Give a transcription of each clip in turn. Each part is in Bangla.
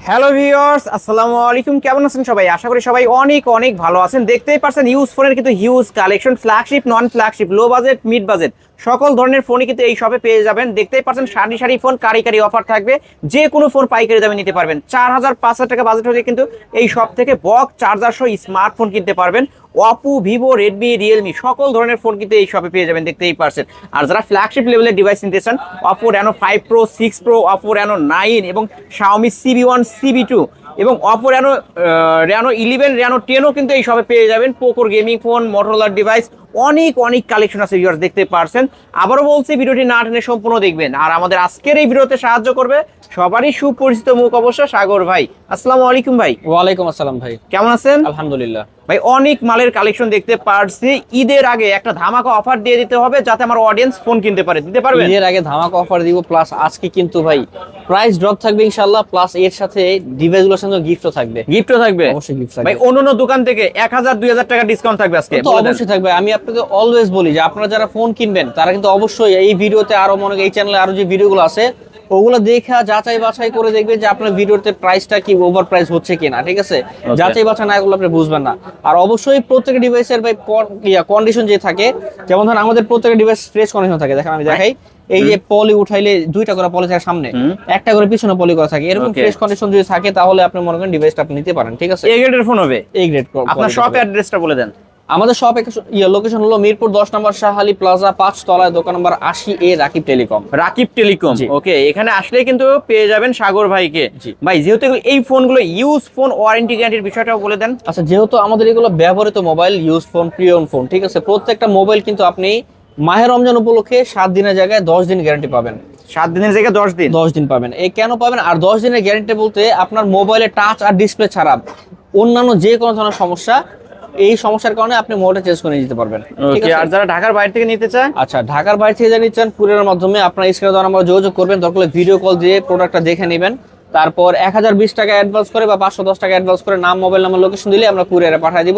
হ্যালো ভিউয়ার্স, আসসালামু আলাইকুম। কেমন আছেন সবাই? আশা করি সবাই অনেক অনেক ভালো আছেন। দেখতেই পারছেন ইউজ ফোনের কিন্তু হিউজ কালেকশন, ফ্ল্যাগশিপ, নন flagship, low budget, mid budget, সকল ধরনের ফোনই কিন্তু এই শপে পেয়ে যাবেন। দেখতেই পারছেন সারি সারি ফোন, কারি কারি অফার থাকবে। যে কোনো ফোন পাইকারি দামে নিতে পারবেন। 4,000-5,000 টাকা বাজেট হলে কিন্তু এই শপ থেকে বক্স চার্জার সহ স্মার্টফোন কিনতে পারবেন। অপো, ভিভো, রেডমি, রিয়েলমি সকল ধরনের ফোন কিন্তু এই শপে পেয়ে যাবেন, দেখতেই পারছেন। আর যারা ফ্ল্যাগশিপ লেভেলের ডিভাইস নিতে চান, Oppo Reno 5 Pro, 6 Pro, Oppo Reno 9 এবং শাওমি CB1, CB2 এবং অপো রেনো 11, রেনো 10ও কিন্তু এই শপে পেয়ে যাবেন। পোকোর গেমিং ফোন, মোটরোলার ডিভাইস, অনেক অনেক কালেকশন আছে ভিউয়ার্স, দেখতে পারছেন। আবারও বলছি, ভিডিওটি না টেনে সম্পূর্ণ দেখবেন। আর আমাদের আজকের এই ভিডিওতে সাহায্য করবে সবারই সুপরিচিত মুখ অবশ্য সাগর ভাই। আসসালামু আলাইকুম ভাই। ওয়ালাইকুম আসসালাম ভাই, কেমন আছেন? আলহামদুলিল্লাহ ভাই, অনেক মালের কালেকশন দেখতে পারছি। ঈদের আগে একটা ধামাকা অফার দিয়ে দিতে হবে যাতে আমার অডিয়েন্স ফোন কিনতে পারে। দিতে পারবেন? ঈদের আগে ধামাকা অফার দিব, প্লাস আজকে কিন্তু ভাই প্রাইস ড্রপ থাকবে ইনশাআল্লাহ, প্লাস এর সাথে ডিভাইসগুলোর সঙ্গে গিফটও থাকবে। গিফটও থাকবে? অবশ্যই গিফট থাকবে ভাই, অন্যান্য দোকান থেকে 1,000-2,000 টাকা ডিসকাউন্ট থাকবে আজকে? তো অবশ্যই থাকবে। আমি আপনাকে অলওয়েজ বলি যে আপনারা যারা ফোন কিনবেন তারা কিন্তু অবশ্যই এই ভিডিওতে আরো মনে এই চ্যানেলে আরো যে ভিডিওগুলো আছে ওগুলো দেখা যাচাই বাছাই করে দেখবেন যে আপনার ভিডিওতে প্রাইসটা কি ওভার প্রাইস হচ্ছে কিনা, ঠিক আছে? যাচাই বাছাই না করলে আপনি বুঝবেন না। আর অবশ্যই প্রত্যেকটা ডিভাইসের ভাই কন্ডিশন যে থাকে, যেমন ধরেন আমাদের প্রত্যেকটা ডিভাইস ফ্রেশ কন্ডিশন থাকে। দেখেন আমি দেখাই, এই যে পলি উঠাইলে দুইটা করে পলি থাকে সামনে, একটা করে পিছনে পলি করা থাকে। এরকম ফ্রেশ কন্ডিশন যদি থাকে তাহলে আপনি মনে করেন ডিভাইসটা আপনি নিতে পারেন, ঠিক আছে? এই গ্রেডের ফোন হবে? এই গ্রেড। আপনার শপ অ্যাড্রেসটা বলে দেন। আমাদের শপ লোকেশন হলো মিরপুর 10 নম্বর শাহালি প্লাজা 5 তলায়, দোকান number 80A, Rakib telecom. Rakib telecom, okay. এখানে আসলে কিন্তু পেয়ে যাবেন সাগর ভাইকে। ভাই, যেহেতু এই ফোনগুলো ইউজ ফোন, ওয়ারেন্টি গ্যারান্টির বিষয়টাও বলে দেন। আচ্ছা, যেহেতু আমাদের এগুলো ব্যবহৃত মোবাইল, ইউজ ফোন, প্রিয়ন ফোন, ঠিক আছে? প্রত্যেকটা মোবাইল কিন্তু আপনি মাহে রমজান উপলক্ষে 7 দিনের জায়গায় 10 দিন গ্যারান্টি পাবেন। 7 দিনের জায়গায় 10 দিন? 10 দিন পাবেন। এই কেন পাবেন? আর 10 দিনের গ্যারান্টি বলতে আপনার মোবাইলে টাচ আর ডিসপ্লে ছাড়া অন্যান্য যে কোনো ধরনের সমস্যা, এই সমস্যার কারণে আপনি মোবাইলটা চেঞ্জ করে নিতে পারবেন, ঠিক আছে? আর যারা ঢাকার বাইরে থেকে নিতে চায়? আচ্ছা, ঢাকার বাইরে থেকে যারা নিচ্ছেন কুরিয়ারের মাধ্যমে আপনার স্ক্রিনে দেওয়া নাম্বারে যোগাযোগ করবেন। দরকার হলে ভিডিও কল দিয়ে প্রোডাক্টটা দেখে নেবেন। তারপর 1020 টাকা অ্যাডভান্স করে বা 510 টাকা অ্যাডভান্স করে নাম, মোবাইল নাম্বার, লোকেশন দিলে আমরা কুরিয়ারে পাঠিয়ে দিব।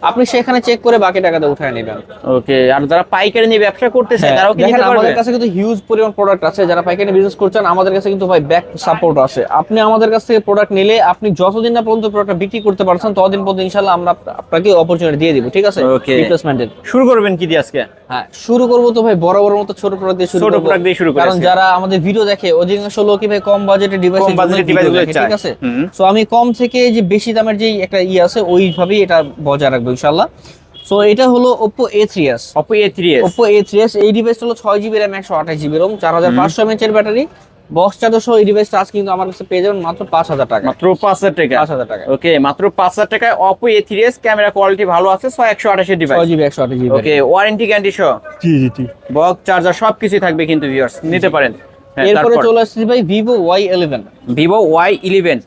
আপনি সেখানে চেক করে বাকি টাকাটা উঠায় নেবেন। ওকে। আর যারা পাইকারি নিয়ে ব্যবসা করতে চায় তারাও কি নিতে পারবে? আমাদের কাছে কিন্তু হিউজ পরিমাণ প্রোডাক্ট আছে। যারা পাইকারি বিজনেস করছেন আমাদের কাছে কিন্তু ভাই ব্যাক সাপোর্ট আছে। আপনি আমাদের কাছ থেকে প্রোডাক্ট নিলে আপনি যতদিন না পর্যন্ত প্রোডাক্ট বিক্রি করতে পারছেন ততদিন পর্যন্ত ইনশাআল্লাহ আমরা আপনাকে অপরচুনিটি দিয়ে দিব, ঠিক আছে? রিপ্লেসমেন্টের। শুরু করবেন কি দিয়ে আজকে? হ্যাঁ, শুরু করব তো ভাই বড় বড় মতো ছোট প্রোডাক্ট দিয়ে শুরু করব। কারণ যারা আমাদের ভিডিও দেখে অধিকাংশ লোকই ভাই কম বাজেটের ডিভাইস, ঠিক আছে? সো আমি কম থেকে যে বেশি দামের যে একটা আছে ওইভাবেই এটা বজায় রাখবো ইনশাআল্লাহ। সো এটা হলো Oppo A3s। Oppo A3s এই ডিভাইসটা হলো 6GB RAM, 128GB ROM, 4500 mAh এর ব্যাটারি, বক্স চার্জার সহ এই ডিভাইসটা আজকে কিন্তু আমার কাছে পেয়ে যাবেন মাত্র 5000 টাকা। মাত্র 5000 টাকা? 5000 টাকা। ওকে, মাত্র 5000 টাকায় Oppo A3s, ক্যামেরা কোয়ালিটি ভালো আছে, 128 এর ডিভাইস, 6GB 128GB। ওকে, ওয়ারেন্টি গ্যারান্টি সহ। জি। বক্স চার্জার সবকিছু থাকবে কিন্তু ভিউয়ার্স, নিতে পারেন। এরপরে চলে আসছে ভাই Vivo Y11। Vivo Y11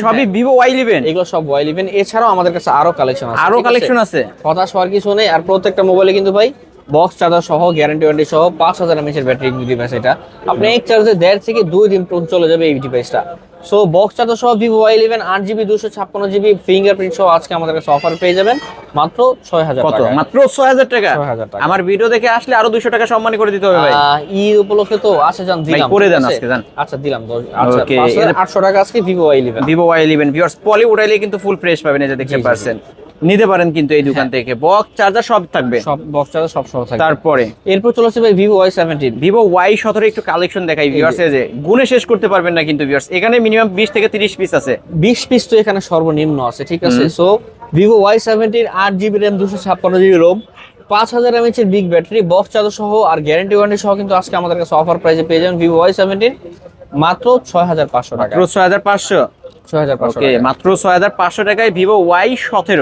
সবই Vivo Y11? এগুলো সব Y11। এছাড়াও আমাদের কাছে আরো কালেকশন আছে, হতাশ হওয়ার কিছু নেই। আর প্রত্যেকটা মোবাইলে কিন্তু ভাই বক্স চার্জার সহ, গ্যারান্টি ওয়ারেন্টি সহ, 5000 mAh এর ব্যাটারি ডিভাইস। এটা আপনি এক চার্জে 1.5 থেকে 2 দিন পর্যন্ত চলে যাবে এই ডিভাইসটা। সো বক্স চার্জার সহ Vivo Y11 8GB 256GB fingerprint সহ আজকে আমাদের কাছে অফার পেয়ে যাবেন মাত্র 6000 টাকা। মাত্র 6000 টাকা? আমার ভিডিও দেখে আসলে আরো 200 টাকা সম্মান করে দিতে হবে ভাই। ঈদ উপলক্ষে তো আছে, জান দিলাম, করে দেন আজকে, জান। আচ্ছা দিলাম। আচ্ছা, 5800 টাকা আজকে Vivo Y11। ভিউয়ার্স, পলি উঠাইলে কিন্তু ফুল ফ্রেশ পাবেন, এই যে দেখতে পাচ্ছেন। নিতে পারেন কিন্তু এই দোকান থেকে, বক্স চার্জার সব থাকবে, সব বক্স চার্জার সব সহ থাকবে। তারপরে এরপর চলে আসছে ভাই Vivo Y17। Vivo Y17 একটু কালেকশন দেখাই ভিউয়ার্স, এই যে গুণে শেষ করতে পারবেন না কিন্তু ভিউয়ার্স। এখানে মিনিমাম 20 থেকে 30 পিস আছে। 20 পিস তো এখানে সর্বনিম্ন আছে, ঠিক আছে? So Vivo Y17 8GB RAM 256GB ROM, 5000 mAh এর বিগ ব্যাটারি, বক্স চার্জার সহ আর গ্যারান্টি ওয়ারেন্টি সহ কিন্তু আজকে আমাদের কাছে অফার প্রাইসে পেয়ে যাবেন Vivo Y17 মাত্র 6500 টাকা। মাত্র 6500? ওকে, মাত্র 6500 টাকায় Vivo Y17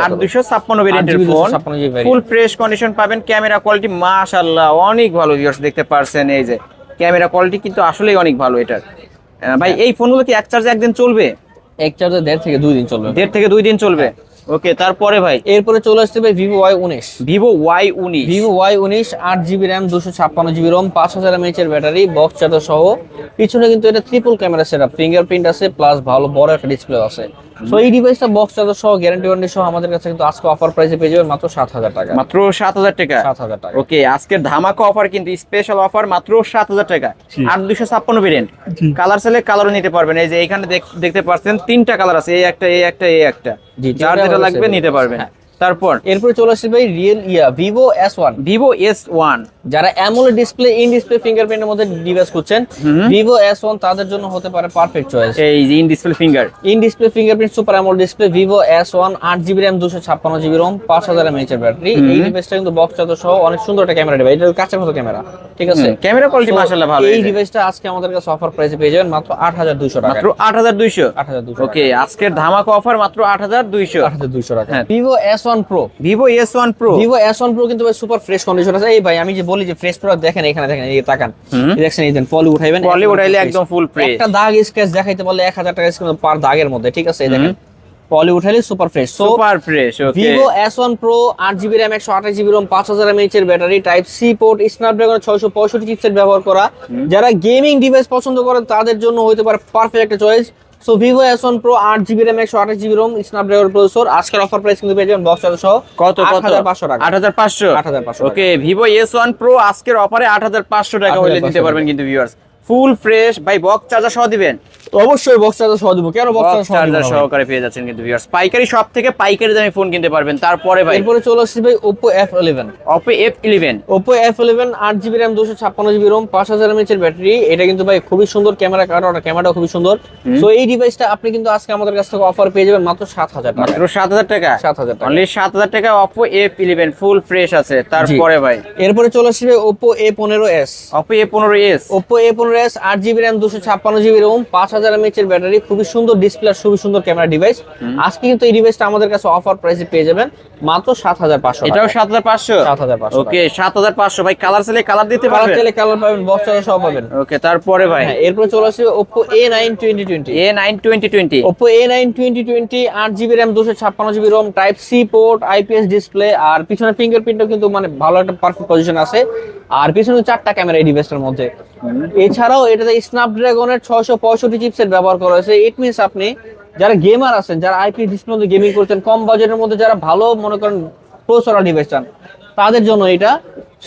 আর 256 ভেরিয়েন্টের ফোন, ফুল ফ্রেশ কন্ডিশন পাবেন। ক্যামেরা কোয়ালিটি মাশাআল্লাহ অনেক ভালো ভিউয়ার্স, দেখতে পারছেন এই যে ক্যামেরা কোয়ালিটি কিন্তু আসলেই অনেক ভালো এটার। ভাই, এই ফোনগুলো কি এক চার্জে একদিন চলবে? এক চার্জে 1.5 থেকে 2 দিন চলবে। 1.5 থেকে 2 দিন চলবে? ওকে, তারপরে ভাই এরপরে চলে আসছে ভাই Vivo Y19। Vivo Y19। Vivo Y19 8GB RAM 256GB ROM 5000 mAh এর ব্যাটারি, বক্স চার্জার সহ। পিছনে কিন্তু এটা ট্রিপল ক্যামেরা সেটআপ, ফিঙ্গারপ্রিন্ট আছে, প্লাস ভালো বড় একটা ডিসপ্লে আছে। সো এই ডিভাইসটা বক্স চার্জার সহ, গ্যারান্টি ওয়ারেন্টি সহ আমাদের কাছে কিন্তু আজকে অফার প্রাইসে পেয়ে যাবেন মাত্র 7000 টাকা। মাত্র 7000 টাকা। 7000 টাকা। ওকে, আজকের ধামাকা অফার কিন্তু স্পেশাল অফার মাত্র 7000 টাকা। 8256 ভেরিয়েন্ট, কালার চাইলে কালারও নিতে পারবেন। এই যে এখানে দেখতে পাচ্ছেন তিনটা কালার আছে, এই একটা, এই একটা, এই একটা। জি, যার যেটা লাগবে নিতে পারবেন। তারপর এরপরে চলে আসছে ভাই ভিভো S1। ভিভো S1 যারা অ্যামোলেড ডিসপ্লে, ইন ডিসপ্লে ফিঙ্গারপ্রিন্টের মধ্যে ডিভাইস খুঁজছেন, ভিভো S1 তাদের জন্য হতে পারে পারফেক্ট চয়েস। এই যে in display fingerprint super AMOLED display Vivo S1 8GB RAM 256GB ROM 5000 mAh এর ব্যাটারি। এই ডিভাইসটা কিন্তু বক্স চার্জার সহ অনেক সুন্দর একটা ক্যামেরা ডিভাইস, এটা কাঁচের মতো ক্যামেরা, ঠিক আছে? ক্যামেরা কোয়ালিটি মাশাআল্লাহ ভালো। এই ডিভাইসটা আজকে আমাদের কাছে অফার প্রাইসে পেয়ে যাবেন মাত্র 8200 টাকা। মাত্র 8200। 8200। ওকে, আজকের ধামাকা অফার মাত্র 8200। 8200 টাকা। Vivo S1 Pro। Vivo S1 Pro। Vivo S1 Pro কিন্তু ভাই সুপার ফ্রেশ কন্ডিশন আছে। এই ভাই আমি যে বলি যে ফ্রেশ প্রোডাক্ট দেখেন, এখানে দেখেন, এই তাকান, এই দেখছেন, এই দেন পলি উঠাইবেন, পলি উঠাইলে একদম ফুল ফ্রেশ। একটা দাগ স্ক্র্যাচ দেখাইতে বললে 1000 টাকা স্ক্র্যাচ পার দাগের মধ্যে, ঠিক আছে? এই দেখেন পলি উঠাইলে super fresh. Super fresh. Okay, Vivo S1 Pro 8GB RAM 128GB ROM 5000 mAh এর battery, type C port, Snapdragon 665 chipset ব্যবহার করা। যারা গেমিং ডিভাইস পছন্দ করেন তাদের জন্য হতে পারে পারফেক্ট একটা choice. So Vivo S1 Pro 8GB RAM 128GB Rome Snapdragon processor, আজকের অফার প্রাইস কিন্তু পেয়ে যাবেন বক্স চার্জার সহ কত 8500 টাকা। 8500। ওকে, ভিভো S1 Pro আজকের অফারে 8500 টাকা হলে দিতে পারবেন কিন্তু ভিউয়ার্স। ফুল ফ্রেশ ভাই, বক্স চার্জার সহ দিবেন? অবশ্যই বক্স চার্জার সহ দিব। কেন বক্স চার্জার সহকারে পেয়ে যাচ্ছেন কিন্তু ভিউয়ার্স। পাইকারি শপ থেকে পাইকারি দামে ফোন কিনতে পারবেন। তারপরে ভাই এরপরে চলে আসছে ভাই Oppo F11। Oppo F11 8GB RAM 256GB ROM 5000 mAh এর ব্যাটারি। এটা কিন্তু ভাই খুবই সুন্দর ক্যামেরা, ক্যামেরাটা খুবই সুন্দর। সো এই ডিভাইসটা আপনি কিন্তু আজকে আমাদের কাছ থেকে অফার পেয়ে যাবেন মাত্র 7000 টাকা। মাত্র 7000 টাকা। 7000 টাকা। অনলি 7000 টাকা Oppo F11 ফুল ফ্রেশ আছে। তারপরে ভাই এরপরে চলে আসবে Oppo A15s। Oppo A15s। Oppo A15s 8GB RAM 256GB ROM 5000 mAh এর ব্যাটারি, খুবই সুন্দর ডিসপ্লে, খুবই সুন্দর ক্যামেরা ডিভাইস। আজকে কিন্তু এই ডিভাইসটা আমাদের কাছে অফার প্রাইসে পেয়ে যাবেন মাত্র 7500। এটাও 7500। 7500। ওকে, 7500 ভাই। কালার চাইলে কালার দিতে পারবেন? কালার চাইলে কালার পাবেন, বক্স চার্জার সহ পাবেন। ওকে, তারপরে ভাই এরপর চলে আসবে Oppo A9 2020। A9 2020। Oppo A9 2020 8GB RAM 256GB ROM, type C port, IPS display, আর পিছনে ফিঙ্গারপ্রিন্টও কিন্তু মানে ভালো একটা পারফেক্ট পজিশন আছে। আর পিছনে 4টা ক্যামেরা এই ডিভাইসটার মধ্যে। এছাড়াও এটাতে স্ন্যাপড্রাগনের 665 চিপসেট ব্যবহার করা হয়েছে। ইট মিনস আপনি যারা গেমার আছেন, যারা IPS ডিসপ্লের মধ্যে গেমিং করছেন, কম বাজেটের মধ্যে যারা ভালো মনে করেন প্রসেসর ডিভাইস চান, তাদের জন্য এটা।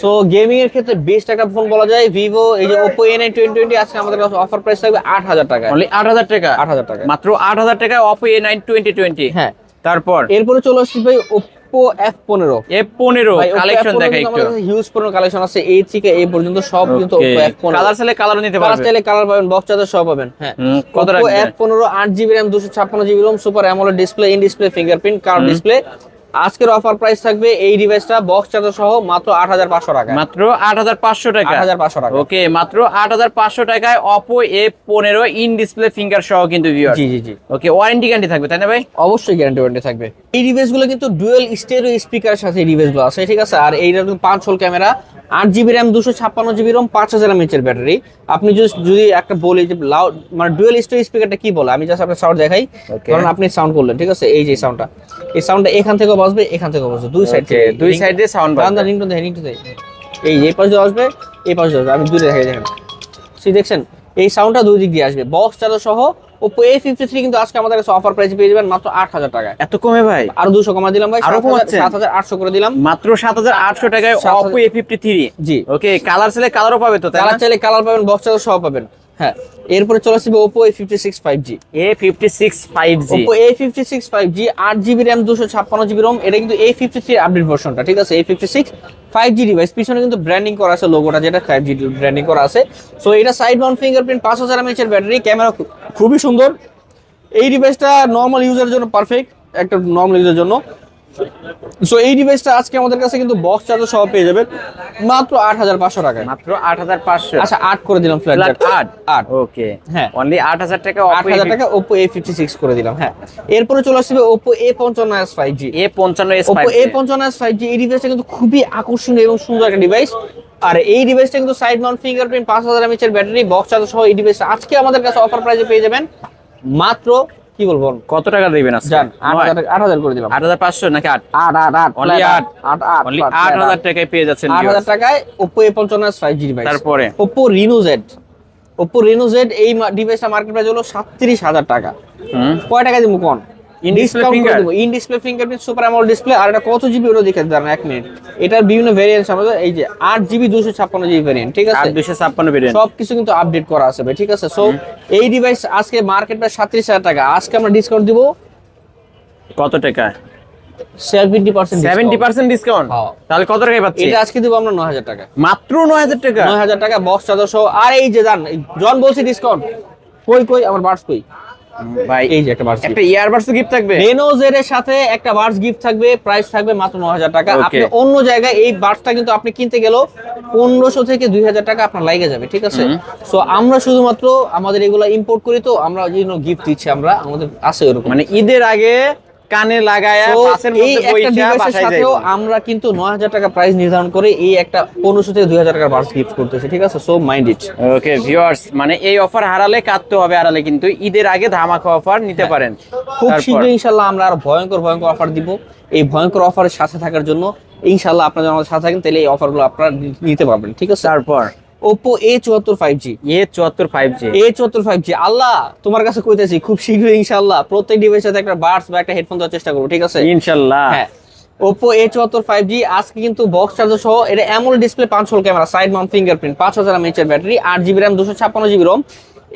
সো গেমিং এর ক্ষেত্রে বেস্ট একটা ফোন বলা যায় ভিভো। এই যে Oppo A9 2020 আজকে আমাদের কাছে অফার প্রাইস থাকবে 8000 টাকা। অনলি 8000 টাকা। 8000 টাকা। মাত্র 8000 টাকা Oppo A9 2020। হ্যাঁ, তারপর এরপরে চলে আসছি ভাই Oppo F15। F15 কালেকশন দেখা একটু। হিউজ পরিমাণ কালেকশন আছে, এই থেকে এই পর্যন্ত সব কিন্তু Oppo F15। কালার চাইলে কালার নিতে পারবেন। কালার চাইলে কালার পাবেন, বক্স চার্জার সহ পাবেন। হ্যাঁ, কত Oppo রাখবেন? F15 8GB RAM 256GB ROM, super AMOLED display, in display fingerprint, curve display. আজকের অফার প্রাইস থাকবে এই ডিভাইসটা বক্স চার্জার সহ মাত্র 8500 টাকা। মাত্র 8500 টাকা। 8500 টাকা। ওকে, মাত্র 8500 টাকায় Oppo A15 in display finger সহ কিন্তু ভিউয়ার। জি জি জি। ওকে, ওয়ারেন্টি গ্যারান্টি থাকবে তাই না ভাই? অবশ্যই গ্যারান্টি ওয়ারেন্টি থাকবে। এই ডিভাইসগুলো কিন্তু ডুয়াল স্টেরিও স্পিকারের সাথে এই ডিভাইসগুলো আছে, ঠিক আছে? আর এইটা কিন্তু 5 hole camera, 8GB RAM 256GB ROM 5000 mAh এর ব্যাটারি। আপনি যদি একটা বলি যে লাউড মানে ডুয়াল স্টেরিও স্পিকারটা কি বলে, আমি জাস্ট আপনার সাউন্ড দেখাই। কারণ আপনি সাউন্ড করলেন, ঠিক আছে? এই যে সাউন্ডটা, এই সাউন্ডটা এখান থেকেও বাজবে, এখান থেকেও বাজবে, দুই সাইড থেকে, দুই সাইড দিয়ে সাউন্ড বাজবে। রিংটোন দেয়, এই যে এই পাশে আসবে, এই পাশে আসবে। আমি দূরে দেখাই, দেখেন, দেখছেন এই সাউন্ডটা দুই দিক দিয়ে আসবে। বক্স চার্জার সহ Oppo A53 কিন্তু আজকে আমাদের কাছে অফার প্রাইসে পেয়ে যাবেন মাত্র 8000 টাকা। এত কমে ভাই? আরো 200 কমা দিলাম ভাই, আরো কমাচ্ছেন? 7800 করে দিলাম। মাত্র 7800 টাকায় Oppo A53। জি। ওকে, কালার চাইলে কালারও পাবে তো তাই না? কালার চাইলে কালার পাবেন, বক্স চার্জার সহ পাবেন। হ্যাঁ, এরপরে চলে আসবে Oppo A56 5G। A56 5G। Oppo A56 5G 8GB RAM 256GB Rome. এটা কিন্তু A53 আপডেট ভার্সনটা, ঠিক আছে? A56 5G ডিভাইস, পিছনে কিন্তু ব্র্যান্ডিং করা আছে, লোগোটা যেটা 5G ব্র্যান্ডিং করা আছে। সো এটা সাইড মাউন্ট ফিঙ্গারপ্রিন্ট, 5000 mAh এর ব্যাটারি, ক্যামেরা খুবই সুন্দর। এই ডিভাইসটা নরমাল ইউজারের জন্য পারফেক্ট, একটা নরমাল ইউজারের জন্য। সো এই ডিভাইসটা আজকে আমাদের কাছে কিন্তু বক্স চার্জার সহ পেয়ে যাবেন মাত্র 8500 টাকায়। মাত্র 8500। আচ্ছা, 8 করে দিলাম, ফ্ল্যাট 8। ওকে, হ্যাঁ, অনলি 8000 টাকা 8000 টাকা Oppo A56 করে দিলাম। হ্যাঁ, এরপরে চলে আসবে Oppo A55s 5G। A55s Oppo 5G। A55s 5G এই ডিভাইসটা কিন্তু খুবই আকর্ষণীয় এবং সুন্দর একটা ডিভাইস। আর এই ডিভাইসটা কিন্তু সাইড মাউন্ট ফিঙ্গারপ্রিন্ট, 5000 mAh এর ব্যাটারি, বক্স চার্জার সহ এই ডিভাইসটা আজকে আমাদের কাছে অফার প্রাইসে পেয়ে যাবেন মাত্র কি বলবো কত টাকা দিবেন আজকে? জান 8,000 করে দিলাম। 8,500 নাকি 8? 8 Only 8? 8 Only 8,000 টাকায় পেয়ে যাচ্ছেন 8,000 টাকায় Oppo A55s 5G ডিভাইস। তারপরে Oppo Reno Z এই ডিভাইসটা মার্কেট প্রাইস হলো 37,000 টাকা। কয় টাকা দিব কোন? In display ডিসকাউন্ট করে finger? দেব। In display fingerprint super AMOLED display. আর এটা কত জিবি ওটা দেখে দাঁড়ান 1 মিনিট। এটার বিভিন্ন ভেরিয়েন্ট আমাদের এই যে 8GB 256GB ভেরিয়েন্ট, ঠিক আছে? 8,256 ভেরিয়েন্ট। সবকিছু কিন্তু আপডেট করা আছে ভাই, ঠিক আছে? সো এই ডিভাইস আজকে মার্কেট প্রাইস 37,000 টাকা, আজকে আমরা ডিসকাউন্ট দিব কত টাকা? 70% 70% ডিসকাউন্ট। হ্যাঁ। তাহলে কত টাকায় পাচ্ছি? এটা আজকে দিব আমরা 9,000 টাকা। মাত্র 9,000 টাকা। 9,000 টাকা বক্স চার্জার সহ। আর এই যে জান জন বলছি ডিসকাউন্ট কই আমার বার্স কই ভাই এই যে একটা বার্স একটা ইয়ারবাডস গিফট থাকবে। রেনো জেড এর সাথে একটা বার্স গিফট থাকবে, প্রাইস থাকবে মাত্র 9,000 টাকা। Okay. আপনি অন্য জায়গায় এই বার্সটা কিন্তু আপনি কিনতে গেলেও 1,500 থেকে 2,000 টাকা আপনার লাগে যাবে, ঠিক আছে? সো আমরা শুধুমাত্র আমাদের এগুলা ইম্পোর্ট করি, তো আমরা যে গিফট দিচ্ছি আমরা আমাদের আছে এরকম। মানে ঈদের আগে কানে লাগায়া So, বাসের এই মধ্যে একটা বইসা ডিভাইসের বাসায় সাথেও যাইবো। আমরা কিন্তু 9,000 টাকা প্রাইস নির্ধারণ করে এই একটা 1,500 থেকে 2,000 টাকার বার্স গিফট করতেছি, ঠিক আছে? So mind it. Okay viewers, মানে এই অফার হারালে কাটতে হবে আড়ালে, কিন্তু ঈদের আগে ধামাকা অফার নিতে পারেন। খুব তারপর? শীঘ্রই ইনশাআল্লাহ আমরা আর ভয়ঙ্কর অফার দিব। এই ভয়ঙ্কর অফারের সাথে থাকার জন্য ইনশাআল্লাহ আপনারা যদি আমাদের সাথে থাকেন তাহলে এই অফারগুলো আপনারা নিতে পারবেন, ঠিক আছে? তারপর Oppo A74 5G A74 5G। A74 5G আল্লাহ তোমার কাছে কইতেছি খুব শীঘ্রই ইনশাআল্লাহ প্রত্যেক ডিভাইসের সাথে একটা বাডস বা একটা হেডফোন দেওয়ার চেষ্টা করব, ঠিক আছে? ইনশাআল্লাহ। হ্যাঁ, Oppo A74 5G আজকে কিন্তু বক্স চার্জার সহ, এটা AMOLED display, 5 hole camera, side Mount fingerprint, 5000 mAh এর battery, 8GB RAM 256GB ROM।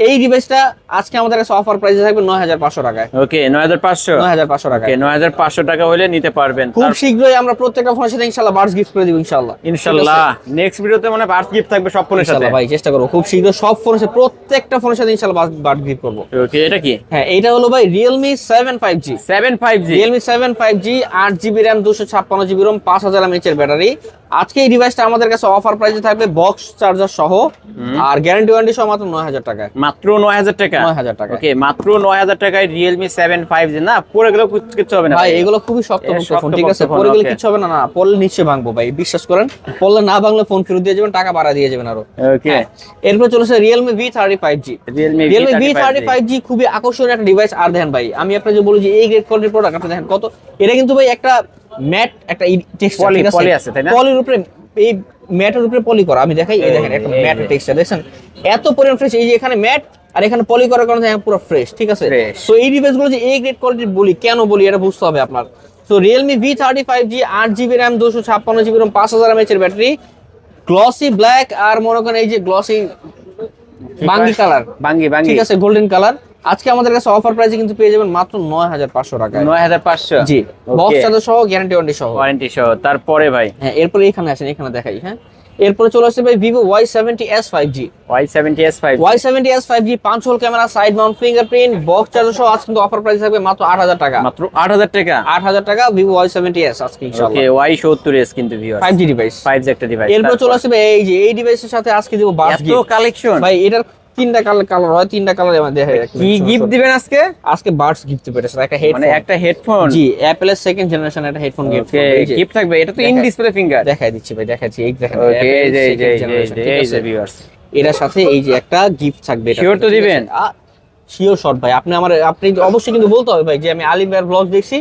এই ডিভাইসটা আজকে আমাদের কাছে অফার প্রাইসে থাকবে 9,500 টাকায়। ওকে 9,500। 9,500 টাকায়। ওকে 9,500 টাকা হলে নিতে পারবেন। খুব শীঘ্রই আমরা প্রত্যেকটা ফোনের সাথে ইনশাআল্লাহ বাডস গিফট করে দিব ইনশাআল্লাহ। ইনশাআল্লাহ নেক্সট ভিডিওতে মানে বার্স গিফট থাকবে সব ফোনের সাথে। ইনশাআল্লাহ ভাই চেষ্টা করব খুব শীঘ্র সব ফোনের সাথে প্রত্যেকটা ফোনের সাথে ইনশাআল্লাহ বাডস গিফট করব। ওকে এটা কি? হ্যাঁ, এটা হলো ভাই Realme 7 5G। 7 5G। Realme 7 5G 8GB RAM 256GB ROM 5000 mAh এর ব্যাটারি। আজকে এই ডিভাইসটা আমাদের কাছে অফার প্রাইসে থাকবে বক্স চার্জার সহ আর গ্যারান্টি ওয়ারেন্টি সহ মাত্র 9,000 টাকায়। মাত্র 9,000 টাকা। 9,000 টাকা। ওকে মাত্র 9,000 টাকায় Realme 7 5G। না পরে গেলেও কিছু হবে না ভাই এগুলো খুবই শক্তপোক্ত ফোন, ঠিক আছে? শক্তপোক্ত পরে গেলে ফোন, কিছু হবে না, না পড়লে নিচে ভাঙবো ভাই, বিশ্বাস করেন। পড়লে না ভাঙলে ফোন ফেরত দিয়ে যাবেন, টাকা বাড়া দিয়ে যাবেন আরো। ওকে হ্যাঁ, এরপর চলেছে Realme V30 5G। Realme V30 5G খুবই আকর্ষণীয় একটা ডিভাইস। আর দেখেন ভাই আমি আপনাকে যে বলি যে এই গ্রেড কোয়ালিটির প্রোডাক্ট, আপনি দেখেন কত, এটা কিন্তু ভাই একটা ম্যাট একটা টেক্সচার, ঠিক আছে? পলি আছে তাই না? পলির উপরে এই ম্যাটের উপরে পলি করা, আমি দেখাই এই দেখেন একটা ম্যাট টেক্সচার দেখছেন এত পরিমাণ ফ্রেশ। এই যে এখানে ম্যাট আর এখানে পলি করার কারণে পুরো ফ্রেশ, ঠিক আছে? Fresh। সো এই ডিভাইসগুলো যে এই গ্রেড কোয়ালিটির বলি কেন বলি এটা বুঝতে হবে আপনার। So Realme V30 5G 8GB RAM 256GB ROM 5000 mAh এর ব্যাটারি, গ্লসি ব্ল্যাক আর মনে করেন এই যে গ্লসি বাঙ্গি কালার, বাঙ্গি ঠিক আছে, গোল্ডেন কালার। আজকে আমাদের কাছে অফার প্রাইসে কিন্তু পেয়ে যাবেন মাত্র 9,500 টাকায়। 9,500। জি, বক্স চার্জার সহ গ্যারান্টি ওয়ারেন্টি সহ। ওয়ারেন্টি সহ। তারপরে ভাই হ্যাঁ, এরপরে এখানে আসেন, এখানে দেখাই। হ্যাঁ, এরপরে চলে আসছে ভাই Vivo Y70s 5G। Y70s 5G। Y70s 5G 5 hole camera, side Mount fingerprint, box charger সহ আজকে কিন্তু অফার প্রাইস থাকবে মাত্র 8,000 টাকা। মাত্র 8,000 টাকা। 8,000 টাকা Vivo Y70s আজকে ইনশাআল্লাহ। ওকে Y70s কিন্তু ভিউয়ার 5G ডিভাইস। 5G একটা ডিভাইস। এরপর চলে আসছে ভাই এই যে এই ডিভাইসের সাথে আজকে দিব বাস এত গিফট। কালেকশন ভাই এটার তিনটা কালার হয়, তিনটা কালার আমাদের দেখাই। কি গিফট দিবেন আজকে? আজকে বাডস গিফট পেয়েছে একটা হেডফোন, মানে একটা হেডফোন। জি, অ্যাপলের সেকেন্ড জেনারেশন একটা হেডফোন গিফট। ওকে গিফট থাকবে। এটা তো ইন ডিসপ্লে ফিঙ্গার। দেখাই দিচ্ছি ভাই, দেখাচ্ছি এই দেখেন। ওকে এই যে এই যে Apple second generation, ঠিক এই আছে? যে ভিউয়ার্স এটার সাথে এই যে একটা গিফট থাকবে। Sure তো দিবেন? শিওর শট ভাই। আপনি অবশ্যই কিন্তু বলতে হবে ভাই যে আমি আলিম ভাইয়ের ব্লগ দেখছি,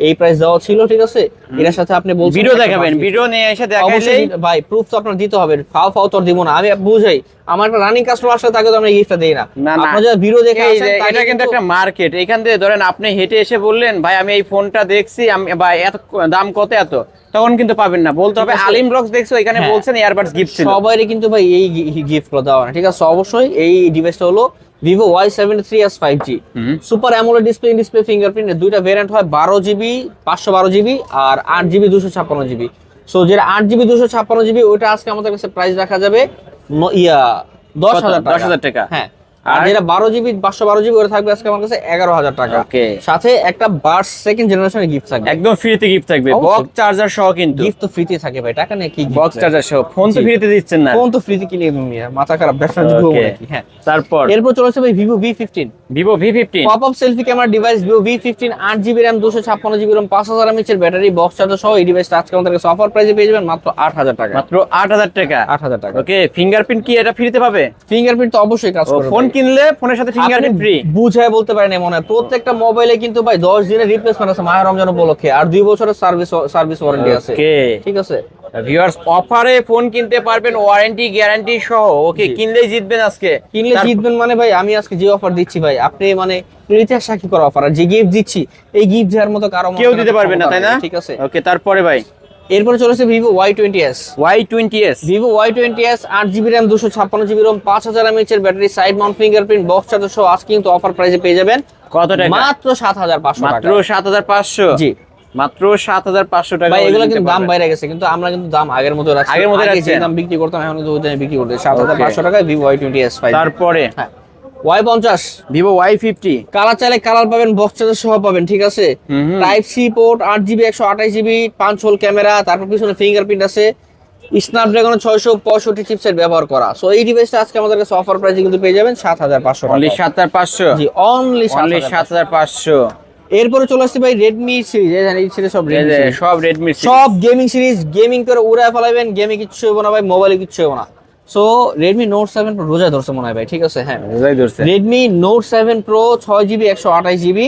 এই প্রাইস দেওয়া ছিল, ঠিক আছে? এটার সাথে আপনি বলছেন ভিডিও একটা দেখাবেন, gift। ভিডিও নিয়ে এসে দেখাইলেই অবশ্যই ভাই প্রুফ তো আপনার দিতে হবে, ফাও তো আর দিব না। আমি বুঝাই আমার একটা রানিং কাস্টমার আসলে তাকে তো আমরা গিফটটা দেই না। না, না। আপনারা যারা ভিডিও দেখে এই আসেন যে তাকে এটা কিন্তু একটা মার্কেট। এখান থেকে ধরেন আপনি হেঁটে এসে বললেন ভাই আমি এই ফোনটা দেখছি, আমি ভাই এত দাম কত এত, তখন কিন্তু পাবেন না। বলতে হবে ঠিক আছে। আলিম ব্লগস দেখছো, এখানে হ্যাঁ। বলছেন ইয়ারবাডস গিফট ছিল। সবাইরে কিন্তু ভাই এই গিফট গুলো দেওয়া না, ঠিক আছে? অবশ্যই এই ডিভাইসটা হলো Vivo Y73s 5G super AMOLED display fingerprint. দুইটা ভেরিয়েন্ট হয় 12GB 512GB আর 8GB 256GB। সো যেটা 8GB 256GB ওইটা আজকে আমাদের কাছে প্রাইস রাখা যাবে 10,000 টাকা। 10,000 টাকা। হ্যাঁ, আর যেটা 12GB 512GB ওটা থাকবে আজকে আমার কাছে 11,000 টাকা। ওকে সাথে একটা বাডস সেকেন্ড জেনারেশনের গিফট থাকবে। একদম ফ্রিতে গিফট থাকবে, অবশ্যই। বক্স চার্জার সহ কিন্তু। গিফট তো ফ্রিতে থাকে ভাই, টাকা নিয়ে কি বক্স চার্জার সহ ফোন তো জি। ফ্রিতে দিচ্ছেন না। ফোন তো ফ্রিতে কিনে মিয়া মাথা খারাপ, ব্যবসা যদি Okay. নাকি। হ্যাঁ, তারপর এরপর চলে আসছে ভাই Vivo V15 Vivo V15 pop up selfie camera device. Vivo V15 8GB RAM 256GB ROM 5000 mAh এর ব্যাটারি, বক্স চার্জার সহ এই ডিভাইসটা আজকে আমাদের কাছে অফার প্রাইসে পেয়ে যাবেন মাত্র 8,000 টাকা। মাত্র 8,000 টাকা। 8,000 টাকা। ওকে ফিঙ্গারপ্রিন্ট কি এটা ফ্রিতে পাবে? ফিঙ্গারপ্রিন্ট তো অবশ্যই কাজ করবে। ফোন কিনলে ফোনের সাথে ফিঙ্গারপ্রিন্ট ফ্রি। বুঝায় বলতে পারেন মনে হয় প্রত্যেকটা মোবাইলে কিন্তু ভাই 10 দিনের রিপ্লেসমেন্ট আছে মাহে রমজান উপলক্ষে, আর 2 বছরের সার্ভিস ওয়ারেন্টি আছে। ওকে ঠিক আছে ভিউয়ার্স, অফারে ফোন কিনতে পারবেন ওয়ারেন্টি গ্যারান্টি সহ। ওকে, কিনলেই জিতবেন আজকে। কিনলে জিতবেন মানে ভাই আমি আজকে যে অফার দিচ্ছি ভাই, আপনি মানে ইতিহাস সাক্ষী করা অফার, আর যে গিফট দিচ্ছি এই গিফট দেওয়ার মতো কারো কেউ দিতে পারবে না, তাই না? ঠিক আছে ওকে, তারপরে ভাই এরপরে চলেছে Vivo Y20s। Y20s, Vivo Y20s 8GB RAM 256GB ROM 5000 mAh এর battery, side Mount fingerprint, box charger সহ আজকে কিন্তু অফার প্রাইসে পেয়ে যাবেন। কত টাকা? মাত্র 7500 টাকা। মাত্র 7500? জি মাত্র 7500 টাকা। ভাই এগুলো কিন্তু দাম বাইরে গেছে, কিন্তু আমরা কিন্তু দাম আগের মতো রাখছি। আগের মতো আগে রাখছেন? যে দাম বিক্রি করতাম এখন কিন্তু ওই দামে বিক্রি করতে 7500 টাকায় ভিভো Y20s পাই। তারপরে হ্যাঁ Y50 ভিভো Y50, কালার চাইলে কালার পাবেন, বক্স চার্জার সহ পাবেন। ঠিক আছে type C port, 8GB 128GB 5 hole camera, তারপর পিছনে ফিঙ্গারপ্রিন্ট আছে, স্ন্যাপড্রাগন 665 চিপসেট ব্যবহার করা। সো এই ডিভাইসটা আজকে আমাদের কাছে অফার প্রাইসে কিন্তু পেয়ে যাবেন 7500 টাকা। অনলি 7500? জি অনলি 7500। এরপরে চলে আসছে ভাই রেডমি সিরিজ। এই সিরিজ সব এই Redmi যে series। সব রেডমি, সব গেমিং সিরিজ, গেমিং করে উড়ায় ফেলাবেন, গেমে কিচ্ছু হবে না ভাই, মোবাইলে কিচ্ছু হবে না। সো রেডমি নোট 7 প্রো রোজা ধরছে মনে হয় ভাই। ঠিক আছে হ্যাঁ বুঝাই ধরছে। Redmi note 7 pro 6GB 128GB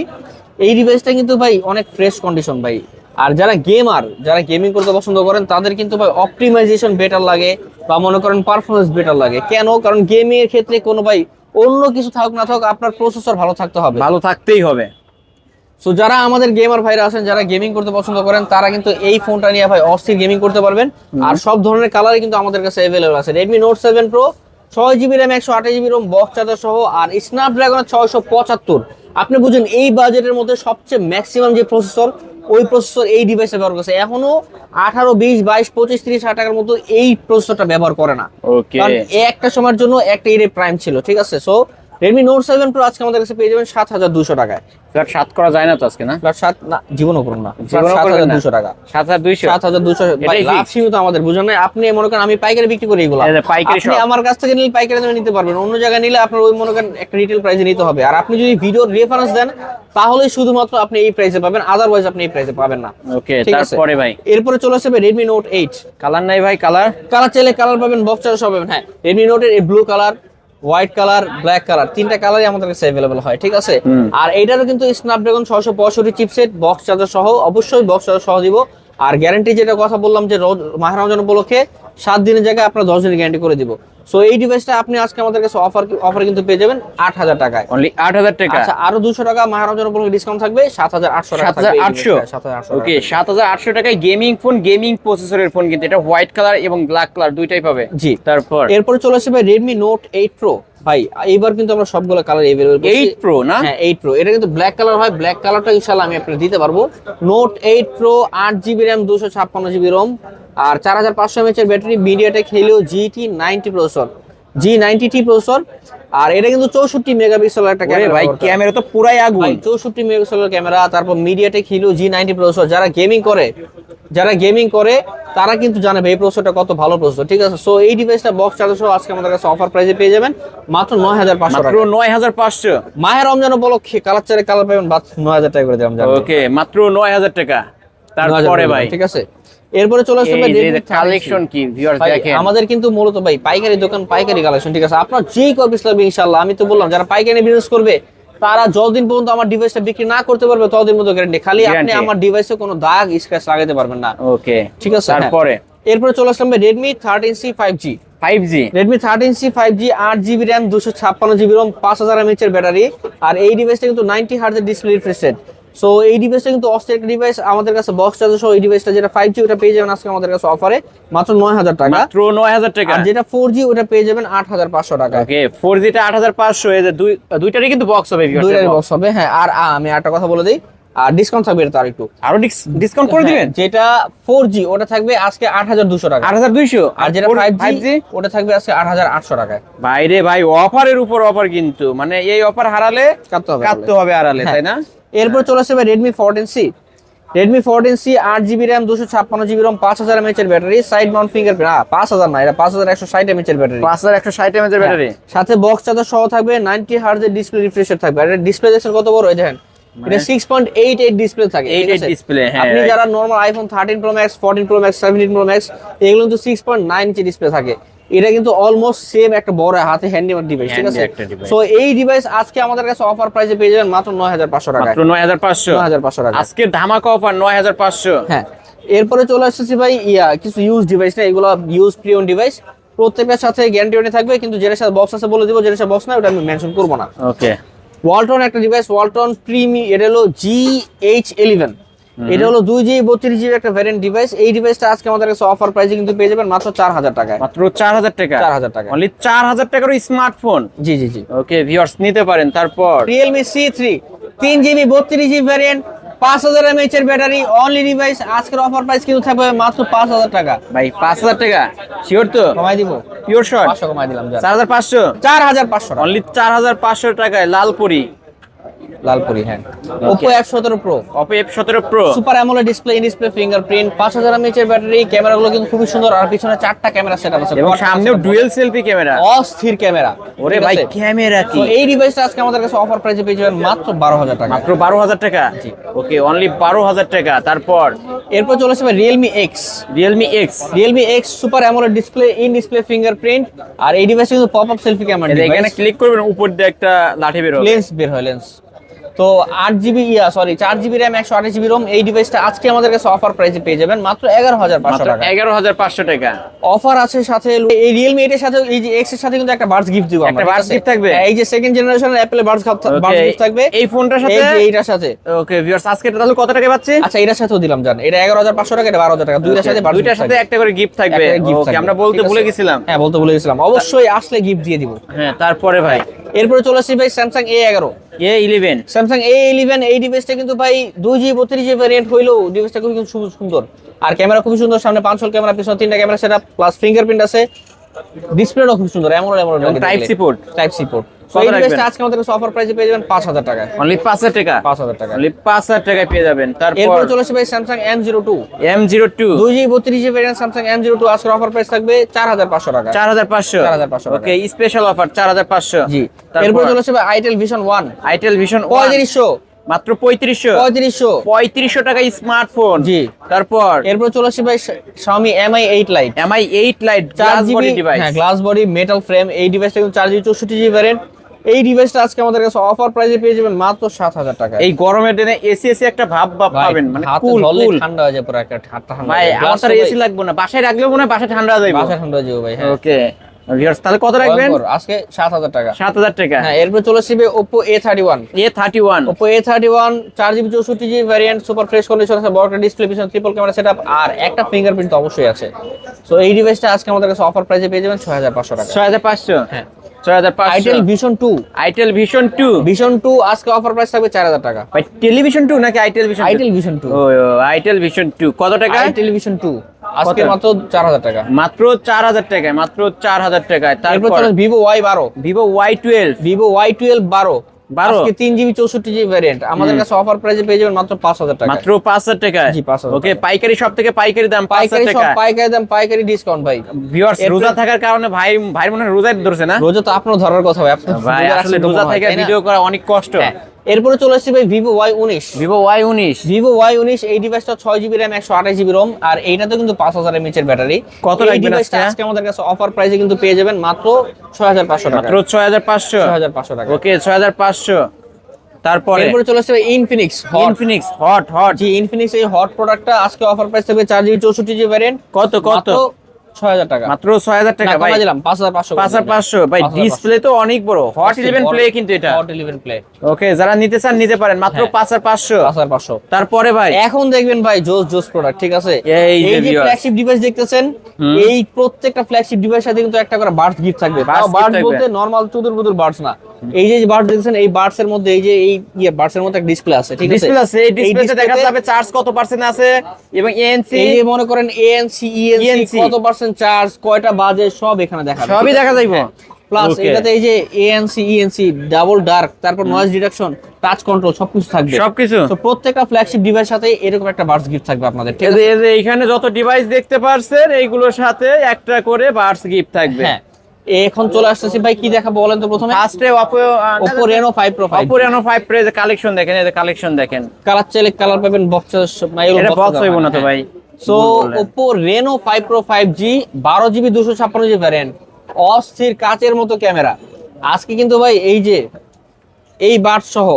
এই ডিভাইসটা কিন্তু ভাই অনেক ফ্রেশ কন্ডিশন ভাই। আর যারা গেমার, যারা গেমিং করতে পছন্দ করেন তাদের কিন্তু ভাই অপটিমাইজেশন বেটার লাগে, বা মনে করেন পারফরমেন্স বেটার লাগে। কেন? কারণ গেমিং এর ক্ষেত্রে কোনো ভাই অন্য কিছু থাকুক না থাকুক আপনার প্রসেসর ভালো থাকতে হবে, ভালো থাকতেই হবে। সো যারা আমাদের গেমার ভাইরা আছেন, যারা গেমিং করতে পছন্দ করেন, তারা কিন্তু এই ফোনটা নিয়ে ভাই অস্থির গেমিং করতে পারবেন। আর সব ধরনের কালারই কিন্তু আমাদের কাছে অ্যাভেলেবল আছে। Redmi note 7 pro 6GB RAM 128GB ROM box charger সহ, আর স্ন্যাপড্রাগন 675। আপনি বুঝুন এই বাজেটের মধ্যে সবচেয়ে ম্যাক্সিমাম যে প্রসেসর, ওই প্রসেসর এই ডিভাইসে ব্যবহার করছে। এখনো 18, 20, 22, 25, 30 হাজার টাকার মতো এই প্রসেসরটা ব্যবহার করে না। ওকে, কারণ একটা সময়ের জন্য একটা এর প্রাইম ছিল। ঠিক আছে সো রেডমি নোট 7 প্রো আজকে আমাদের কাছে পেয়ে যাবেন 7200 টাকায়। ফ্ল্যাট 7 করা যায় না তো আজকে, না? ফ্ল্যাট 7 না, জীবনও করুন না, জীবনও করবেন না? 7200 টাকা। 7200? 7200 ভাই এটাই লাভ fix? সীমিত আমাদের, বুঝুন না? আপনি মনে করেন আমি পাইকারি বিক্রি করি এগুলো, এই যে পাইকারি আপনি shop। আমার কাছ থেকে নিলে পাইকারি দামে নিতে পারবেন, অন্য জায়গায় নিলে আপনার ওই মনে করেন একটা রিটেল প্রাইসে নিতে হবে। আর আপনি যদি ভিডিওর রেফারেন্স দেন তাহলে শুধুমাত্র আপনি এই প্রাইসে পাবেন, আদারওয়াইজ আপনি এই প্রাইসে পাবেন না। ওকে, ঠিক আছে? তারপরে ভাই এরপরে চলে আসবে রেডমি নোট 8। কালার নাই ভাই? কালার চাইলে কালার পাবেন, বক্স চার্জার সব পাবেন। হ্যাঁ রেডমি নোটের এই blue colour, white colour, black colour, তিনটা কালারই আমাদের কাছে অ্যাভেলেবল হয়। ঠিক আছে আর এইটারও কিন্তু স্ন্যাপড্রাগন 665 চিপসেট, বক্স চার্জার সহ, অবশ্যই বক্স চার্জার সহ দিব। আর গ্যারান্টি যেটা কথা বললাম যে মাহে রমজান উপলক্ষে 7 দিনের জায়গায় আপনার 10 দিনের গ্যারান্টি করে দিব। সো এই ডিভাইসটা আপনি আজকে আমাদের কাছে অফার কিন্তু পেয়ে যাবেন 8000 টাকায়। অনলি 8000 টাকা? আচ্ছা আরো 200 টাকা মাহে রমজান উপলক্ষে ডিসকাউন্ট থাকবে, 7800 টাকা থাকবে। 7800? ওকে, 7800 টাকায় গেমিং ফোন, গেমিং প্রসেসরের ফোন, কিন্তু এটা হোয়াইট কালার এবং ব্ল্যাক কালার দুইটাই পাবে। জি তারপর এরপর চলে আসবে রেডমি নোট 8 প্রো। ভাই এইবার কিন্তু আমরা সবগুলো কালার अवेलेबल করছি। 8 প্রো না? হ্যাঁ 8 প্রো, এটা কিন্তু ব্ল্যাক কালার হয়, ব্ল্যাক কালারটা ইনশাআল্লাহ আমি আপনাকে দিতে পারবো। Note 8 Pro 8GB RAM 256GB ROM আর 4500 mAh এর battery, MediaTek Helio GT90 processor, G90T processor. আর এটা কিন্তু 64 মেগাপিক্সেল একটা ক্যামেরা ভাই, ক্যামেরা তো পুরাই আগুন। ভাই 64 মেগাপিক্সেলের ক্যামেরা, তারপর মিডিয়াটেক হিলিও G90 প্রসেসর। যারা গেমিং করে তারা কিন্তু জানে ভাই এই প্রসেসরটা কত ভালো প্রসেসর। ঠিক আছে সো এই ডিভাইসটা বক্স চার্জার সহ আজকে আমাদের কাছে অফার প্রাইসে পেয়ে যাবেন মাত্র 9500 টাকা। মাত্র 9500? মাহে রমজান উপলক্ষে কালার চাইলে কালার পাবেন 9000 টাকা করে দিলাম। ওকে, মাত্র 9000 টাকা। তারপরে ভাই ঠিক আছে এরপরে চলে আসবে কালেকশন কি ভিউয়ার্স দেখেন। আমাদের কিন্তু মূলত ভাই পাইকারি দোকান, পাইকারি কালেকশন। ঠিক আছে আপনার যেই কয় পিস লাগবে ইনশাআল্লাহ, আমি তো বললাম যারা পাইকারি বিজনেস করবে তারা যতদিন পর্যন্ত আমার ডিভাইসটা বিক্রি না করতে পারবে ততদিন পর্যন্ত গ্যারান্টি। খালি আপনি আমার ডিভাইসে কোনো দাগ স্ক্র্যাচ লাগাতে পারবেন না। ওকে ঠিক আছে তারপরে এরপরে চলে আসলাম Redmi 13C 5G। 5G Redmi 13C 5G 8GB RAM 256GB ROM 5000 mAh এর ব্যাটারি। আর এই ডিভাইসটা কিন্তু 90 Hz এর ডিসপ্লে রিফ্রেশ রেট। সো এই ডিভাইসটা কিন্তু অস্থির একটা ডিভাইস। আমাদের কাছে বক্স চার্জার সহ এই ডিভাইসটা যেটা 5G ওটা পেয়ে যাবেন আজকে আমাদের কাছে অফারে মাত্র 9000 টাকা। মাত্র 9000 টাকা। আর যেটা 4G ওটা পেয়ে যাবেন 8500 টাকা। ওকে 4G টা 8500, এই যে দুইটারই কিন্তু বক্স হবে ভিউয়ার্স। দুইটারই বক্স হবে হ্যাঁ। আর আমি একটা কথা বলে দেই, আর ডিসকাউন্ট থাকবে এটা আরেকটু, আরো ডিসকাউন্ট করে দিবেন। যেটা 4G ওটা থাকবে আজকে 8200 টাকা। 8200? আর যেটা 5G ওটা থাকবে আজকে 8800 টাকায়। বাইরে ভাই অফারের উপর অফার, কিন্তু মানে এই অফার হারালে কাটতে হবে আড়ালে, তাই না? এরপর চলে আসবে Redmi 14C। Redmi 14C 8GB RAM 256GB ROM 5000 mAh এর ব্যাটারি, সাইড মাউন্ট ফিঙ্গারপ্রিন্ট 5000 না, এটা 5160 mAh এর ব্যাটারি, 5160 mAh এর ব্যাটারি। সাথে বক্স চার্জার সহ থাকবে, 90 Hz এর ডিসপ্লে রিফ্রেশ রেট থাকবে। আর এর ডিসপ্লে দেখছেন কত বড়, এই দেখেন এটা 6.88 ডিসপ্লে থাকে। 88 ডিসপ্লে। হ্যাঁ আপনি যারা normal iPhone 13 Pro Max, 14 Pro Max, 17 Pro Max এগুলো কিন্তু 6.9 ইঞ্চি ডিসপ্লে থাকে। এটা কিন্তু অলমোস্ট সেম একটা বড় হাতে হ্যান্ডি ডিভাইস, ঠিক আছে? Handy একটা device। সো এই ডিভাইস আজকে আমাদের কাছে অফার প্রাইসে পেয়ে যাবেন মাত্র 9500 টাকায়। মাত্র 9500। 9500 টাকা। আজকে ধামাকা অফার 9500। হ্যাঁ, এরপরে চলে আসতেছি ভাই কিছু ইউজ ডিভাইস না, এগুলো ইউজ প্রিয়ন ডিভাইস, প্রত্যেকটার সাথে গ্যারান্টি ওয়ারেন্টি থাকবে, কিন্তু যেটার সাথে বক্স আছে বলে দিব, যেটার সাথে বক্স না ওটা আমি মেনশন করব না। ওকে, ওয়ালটন একটা ডিভাইস, ওয়ালটন এটা হলো GH11, এটা হলো 2GB 32GB একটা ভ্যারিয়েন্ট ডিভাইস। এই ডিভাইসটা আজকে আমাদের কাছে অফার প্রাইসে কিন্তু পেয়ে যাবেন মাত্র 4000 টাকায়। মাত্র 4000 টাকা। 4000 টাকা, অনলি 4000 টাকার স্মার্টফোন। জি জি জি। ওকে ভিউয়ার্স, নিতে পারেন। তারপর Realme C3 3GB 32GB variant, 5000 mAh এর ব্যাটারি, অনলি ডিভাইস আজকের অফার প্রাইস কিন্তু থাকবে মাত্র 5000 টাকা। ভাই 5000 টাকা শিওর তো? কমাই দিব, পিওর শট 500 কমাই দিলাম। 4500। 4500 টাকা। অনলি 4500 টাকায় লালপুরি লালপুরি, হ্যাঁ। Oppo F17 Pro, Oppo F17 Pro। Super AMOLED display, in display fingerprint, 5000 mAh এর ব্যাটারি, ক্যামেরাগুলো কিন্তু খুবই সুন্দর, আর পিছনে 4টা ক্যামেরা সেটআপ আছে, এবং সামনেও ডুয়াল সেলফি ক্যামেরা। অস্থির ক্যামেরা। ওরে ভাই ক্যামেরা কি! তো এই ডিভাইসটা আজকে আমাদের কাছে অফার প্রাইসে পেয়ে যাবেন মাত্র 12000 টাকা। মাত্র 12000 টাকা। ওকে, অনলি 12000 টাকা। তারপর এরপর চলে আসবে Realme X। Realme X super AMOLED display, in display fingerprint, আর এই ডিভাইসটা কিন্তু pop up selfie camera device. এখানে ক্লিক করবেন, উপর দিয়ে একটা লাঠি বের হবে, লেন্স বের হয়, লেন্স। তো 4GB RAM 128GB ROM, এই ডিভাইসটা আজকে আমাদের কাছে অফার প্রাইসে পেয়ে যাবেন মাত্র 11500 টাকা। 11500 টাকা অফার আছে সাথে এই Realme 8 এর সাথে, এই যে X এর সাথে কিন্তু একটা বাডস গিফট দিব আমরা। একটা buds gift থাকবে? এই যে সেকেন্ড জেনারেশনের Apple বাডস গিফট থাকবে এই ফোনটার সাথে, এই যে এইটার সাথে। ওকে ভিউয়ার্স, আজকে তাহলে কত টাকা পাচ্ছে? আচ্ছা, এটার সাথেও দিলাম, জান, এটা 11500 টাকা, এটা 12000 টাকা, দুইটার সাথে buds দুইটার gift সাথে থাকবে। একটা করে গিফট থাকবে। একটা gift ওকে, থাকবে, আমরা বলতে ঠিক আছে? ভুলে গেছিলাম। হ্যাঁ, বলতে ভুলে গেছিলাম, অবশ্যই আসলে গিফট দিয়ে দিব। হ্যাঁ, তারপরে ভাই এরপরে চলে আসছি ভাই Samsung A11। A11। Samsung A11 এই ডিভাইসটা কিন্তু ভাই 2GB 32GB ভ্যারিয়েন্ট হইলো, ডিভাইসটা খুবই কিন্তু সুন্দর, আর ক্যামেরা খুবই সুন্দর, সামনে 5 ক্যামেরা, পিছনে 3টা ক্যামেরা সেটআপ, প্লাস ফিঙ্গারপ্রিন্ট আছে, ডিসপ্লেটাও খুব সুন্দর, এমন টাইপ সি পোর্ট। সো এই ডিভাইসটা আজকে আমাদের কাছে অফার প্রাইসে পেয়ে যাবেন 5000 টাকা। অনলি 5000 টাকা। 5000 টাকা। অনলি 5000 টাকায় পেয়ে যাবেন। তারপর এরপর চলে আসবে ভাই Samsung M02। M02 2GB 32GB variant Samsung M02 আজকের অফার প্রাইস থাকবে 4500 টাকা। 4500। 4500 টাকা। ওকে, স্পেশাল অফার 4500। জি। এরপর চলে আসবে Itel Vision 1। Itel Vision 3500। মাত্র 3500 টাকায় স্মার্টফোন। জি। তারপর এরপর চলে আসবে ভাই Xiaomi Mi 8 Lite। Mi 8 Lite glass body device. হ্যাঁ, গ্লাস বডি মেটাল ফ্রেম, এই ডিভাইসটা কিন্তু 4GB 64GB ভ্যারিয়েন্ট। এই ডিভাইসটা আজকে আমাদের কাছে অফার প্রাইসে পেয়ে যাবেন মাত্র 7000 টাকা। এই গরমের দিনে এসি একটা ভাব পাবেন, মানে কুল কুল ঠান্ডা হয়ে যায় পুরো, একটা ঠান্ডা ভাই। আমার তো এসি লাগবে না, বাসায় রাখলেও মনে হয় বাসায় ঠান্ডা হয়ে যাবে। বাসা ঠান্ডা হয়ে যাবে ভাই। হ্যাঁ, ওকে ভিউয়ার্স, তাহলে কত রাখবেন? আজকে 7000 টাকা। 7000 টাকা। হ্যাঁ, এরপর চলে আসবে Oppo A31। Oppo A31 4GB 64GB variant, super fresh condition আছে, বড় একটা ডিসপ্লে, পিছনে ট্রিপল ক্যামেরা সেটআপ, আর একটা ফিঙ্গারপ্রিন্ট তো অবশ্যই আছে। সো এই ডিভাইসটা আজকে আমাদের কাছে অফার প্রাইসে পেয়ে যাবেন 6500 টাকা। 6500। হ্যাঁ। 6500। Itel Vision 2। Itel Vision 2। Vision 2 আজকে অফার প্রাইস থাকবে 4000 টাকা। ভাই টেলিভিশন 2 নাকি Itel Vision 2? Itel Vision 2। ও Itel Vision 2 কত টাকা? Itel Vision 2 আজকে মাত্র 4000 টাকা। মাত্র 4000 টাকায়, মাত্র 4000 টাকায়। তারপর তারপর চলে Vivo Y12। Vivo Y12। Vivo Y12 12 আজকে 3GB 64GB ভ্যারিয়েন্ট, আমাদের কাছে অফার প্রাইসে পেয়ে যাবেন মাত্র 5000 টাকা। মাত্র 5000 টাকায়। জি, 5000 ওকে, পাইকারি সব থেকে পাইকারি দাম 5000 পাইকারি সব টাকা। পাইকারি দাম, পাইকারি ডিসকাউন্ট ভাই। ভিউয়ার্স, রোজা থাকার কারণে ভাই মনে হয় রোজাই ধরছে না? রোজা তো আপনার ধরার কথা ভাই, আপনি ভাই আসলে রোজা থেকে ভিডিও করা অনেক কষ্ট। এরপরে চলে আসছে ভাই Vivo Y19। Vivo Y19। Vivo Y19 এই ডিভাইসটা 6GB RAM 128GB ROM, আর এইটাতে কিন্তু 5000 mAh এর ব্যাটারি। কত এই রাখবেন ডিভাইসটা আজকে আমাদের কাছে অফার প্রাইসে কিন্তু পেয়ে যাবেন মাত্র 6500 টাকা। মাত্র 6500। 6500 টাকা। ওকে, 6500। তারপরে এরপরে চলে আসছে Infinix হট। জি, Infinix এই হট প্রোডাক্টটা আজকে অফার প্রাইস থাকবে 4GB 64GB ভ্যারিয়েন্ট। কত 6000 টাকা। মাত্র 6000 টাকা ভাই। দিলাম 5500। 5500 ভাই। ডিসপ্লে তো অনেক বড়, হট 11 প্লে কিন্তু এটা। Hot 11 play. ওকে, যারা নিতে চান নিতে পারেন, মাত্র 5500। 5500। তারপরে ভাই এখন দেখবেন ভাই জোস প্রোডাক্ট, ঠিক আছে? এই যে ফ্ল্যাগশিপ ডিভাইস দেখতেছেন, এই প্রত্যেকটা ফ্ল্যাগশিপ ডিভাইসের সাথে কিন্তু একটা করে বাডস গিফট থাকবে। বাডস বলতে নরমাল চুদুর বাডস না, এই যে বাডস দেখছেন, এই বাডস এর মধ্যে এই যে বাডস এর মধ্যে একটা ডিসপ্লে আছে, ঠিক আছে? ডিসপ্লে আছে, এই ডিসপ্লেতে দেখা যাবে চার্জ কত পার্সেন্ট আছে, এবং এএনসি, এই যে মনে করেন এএনসি ইএনসি কত পার্সেন্ট চার্জ, কয়টা বাজে, সব এখানে দেখা যাবে, সবই দেখা যাইবো। প্লাস এটাতে এই যে এএনসি ইএনসি ডাবল ডার্ক, তারপর নয়েজ ডিটেকশন, টাচ কন্ট্রোল সবকিছু থাকবে, সবকিছু। তো প্রত্যেকটা ফ্ল্যাগশিপ ডিভাইস সাথে এরকম একটা বাডস গিফট থাকবে আপনাদের, ঠিক আছে? এই যে এখানে যত ডিভাইস দেখতে পারছেন, এইগুলোর সাথে একটা করে বাডস গিফট থাকবে। হ্যাঁ, এখন চলে আসতেছি ভাই, কি দেখাবো বলেন তো? প্রথমে ফার্স্টে Oppo Reno 5 Pro। Oppo Reno 5 Pro এর কালেকশন দেখেন, এই যে কালেকশন দেখেন। কালার চাইলে কালার পাবেন, বক্স এটা বক্স হইব না তো ভাই, so Oppo Reno 5 Pro 5G 12GB 256GB variant, অস্থির কাচের মতো ক্যামেরা। আজকে কিন্তু ভাই এই যে এই বাড সহ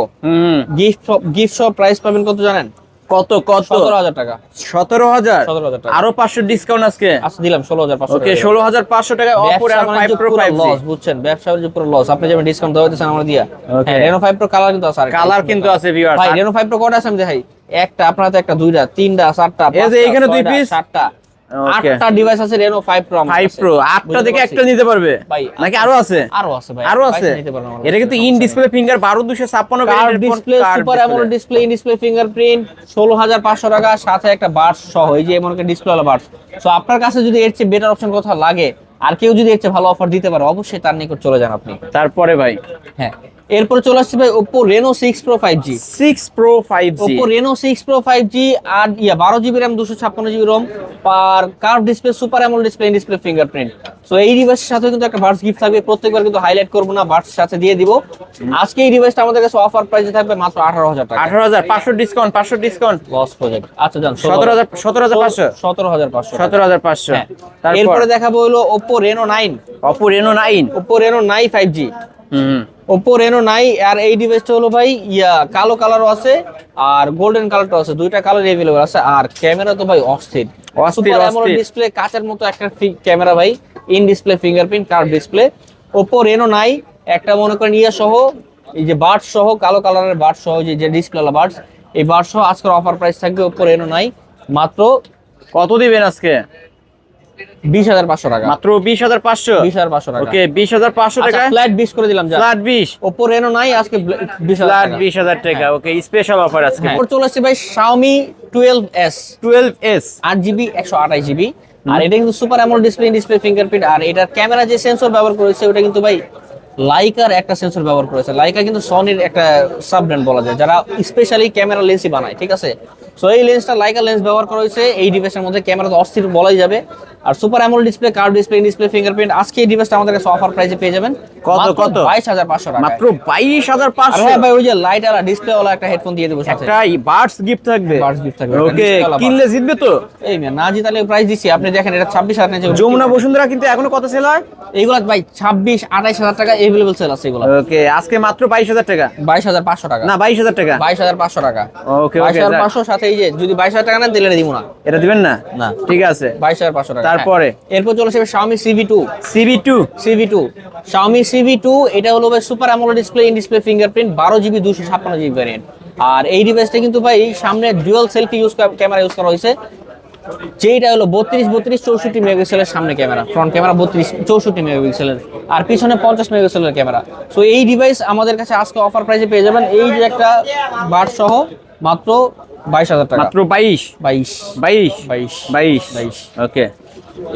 গিফট সহ প্রাইস পাবেন কত জানেন? কত 17,000 টাকা। 17,000 17,000 টাকা। আরো 500 ডিসকাউন্ট আজকে আজকে দিলাম 16,500 ওকে 16,500 টাকায় Oppo Reno 5 Pro 5G loss, বুঝছেন? ব্যবসা বাণিজ্য পুরো লস। আপনি যেমন ডিসকাউন্ট দেওয়া হইতেছেন আমরা দিয়া। Okay. হ্যাঁ, Reno 5 Pro কালার কিন্তু আছে, কালার কিন্তু আছে ভিউয়ার্স। ভাই Reno 5 Pro কয়টা আছে আমি দেখাই। একটা, আপনার তো একটা, দুইটা, তিনটা, চারটা, এই যে পাঁচটা, এখানে দুই ছয়টা, piece। সাতটা, Okay. 8টা ডিভাইস আছে Reno 5 Pro আমার 5 কাছে। Pro 8টা থেকে একটা নিতে পারবে ভাই, নাকি আরো আছে? আরো আছে ভাই, আরো আছে। নিতে পারবেন আমার এটা কাছে। কিন্তু ইন ডিসপ্লে ফিঙ্গার 12256 কার্ভ ভেরিয়েন্টের display, super AMOLED display, in display fingerprint, 16,500 টাকা, সাথে একটা বাডস সহ, এই যে মনে করেন ডিসপ্লে ওয়ালা বাডস। সো আপনার কাছে যদি এর চেয়ে বেটার অপশন কোথাও লাগে, আর কেউ যদি এর চেয়ে ভালো অফার দিতে পারে, অবশ্যই তার নিকট চলে যান আপনি। তারপরে ভাই হ্যাঁ, এরপর চলে আসছে ভাই Oppo Reno 6 Pro 5G। 6 Pro 5G Oppo Reno 6 Pro 5G আর 12GB RAM 256GB ROM আর curve display, super AMOLED display, in display fingerprint. So এই ডিভাইসের সাথে কিন্তু একটা বাডস গিফট থাকবে, প্রত্যেকবার কিন্তু হাইলাইট করব না, বাডস সাথে দিয়ে দিব। আজকে এই ডিভাইসটা আমাদের কাছে অফার প্রাইসে থাকবে মাত্র 18,000 টাকা। 18,500 ডিসকাউন্ট 500 ডিসকাউন্ট লস প্রজেক্ট। আচ্ছা জান, 17,500 17,500। 17,500 হ্যাঁ। তারপর এরপরে দেখাবো হলো Oppo Reno 9। Oppo Reno 9 Oppo Reno 9 5G। হুম Oppo Reno 9 আর এই ডিভাইসটা হলো ভাই কালো কালারও আছে আর গোল্ডেন কালারটাও আছে, দুইটা কালার अवेलेबल আছে। আর ক্যামেরা তো ভাই অস্থির, সুপার অ্যামোলেড ডিসপ্লে, কাচের মতো একটা ক্যামেরা ভাই, in display fingerprint, curve display. Oppo Reno 9 একটা মনে করেন সহ, এই যে বাডস সহ, কালো কালারের বাডস সহ, যে ডিসপ্লেওয়ালা বাডস, এই বাডস সহ আজকের অফার প্রাইস থাকবে Oppo Reno 9 মাত্র কত দিবেন আজকে? 20,500 টাকা। মাত্র 20,500 20,500 টাকা। ওকে 20,500 টাকা ফ্ল্যাট 20 করে দিলাম যা। ফ্ল্যাট 20 Oppo Reno 9 আজকে 20,000 ফ্ল্যাট টাকা। 20,000 টাকা ওকে স্পেশাল অফার আজকে। এরপর চলে আসছে ভাই Xiaomi 12s 12s 8GB 128GB। আর এটা কিন্তু super AMOLED display, display fingerprint. আর এটার ক্যামেরা যে সেন্সর ব্যবহার করেছে ওটা কিন্তু ভাই লাইকার একটা সেন্সর ব্যবহার করেছে। লাইকা কিন্তু সনির একটা সাব ব্র্যান্ড বলা যায়, যারা স্পেশালি ক্যামেরা লেন্সই বানায়, ঠিক আছে? সো এই লেন্সটা লাইকা লেন্স ব্যবহার করা হয়েছে এই ডিভাইসের মধ্যে। ক্যামেরা তো অস্থির বলাই যাবে। আর super AMOLED display, curve display, display fingerprint. আজকে এই ডিভাইসটা আমাদের কাছে অফার প্রাইসে পেয়ে যাবেন কত? 22,500 টাকা। মাত্র আর 22,500 হ্যাঁ ভাই, ওই যে লাইট ওয়ালা ডিসপ্লে ওয়ালা একটা হেডফোন দিয়ে দেবো সাথে। একটা বাডস গিফট থাকবে। Buds gift থাকবে, ওকে display ওয়ালা কিনলে জিতবে তো। এই মেয়ে, না জিতালে প্রাইস দিচ্ছি। আপনি দেখেন এটা 26,000 নিচে। যমুনা বসুন্ধরা কিন্তু এখনো কত সেল হয়? এইগুলা ভাই 26-28,000 টাকা अवेलेबल সেল আছে এগুলা। ওকে আজকে মাত্র 22,000 টাকা 22,500 টাকা। না 22,000 টাকা 22,500 টাকা। ওকে 22,500 সাথে এই যে যদি 22,000 টাকা নেন তাহলে দিব না। এটা দিবেন না? না। ঠিক আছে 22,500 টাকা। তারপরে? হ্যাঁ। এরপর চলে আসবে Xiaomi CV2। CV2 Xiaomi CV2 এটা হলো ভাই super AMOLED display, in display fingerprint, 12GB 256GB variant. আর এই ডিভাইসটা কিন্তু ভাই সামনে ডুয়াল সেলফি ক্যামেরা ইউজ করা হয়েছে, যেটা হলো 32-64 মেগাপিক্সেলের সামনে ক্যামেরা, ফ্রন্ট ক্যামেরা 32-64 মেগাপিক্সেলের, আর পিছনে 50 মেগাপিক্সেলের ক্যামেরা। সো এই ডিভাইস আমাদের কাছে আজকে অফার প্রাইসে পেয়ে যাবেন, এই যে একটা বাড সহ মাত্র 22,000 টাকা। মাত্র 22 ওকে।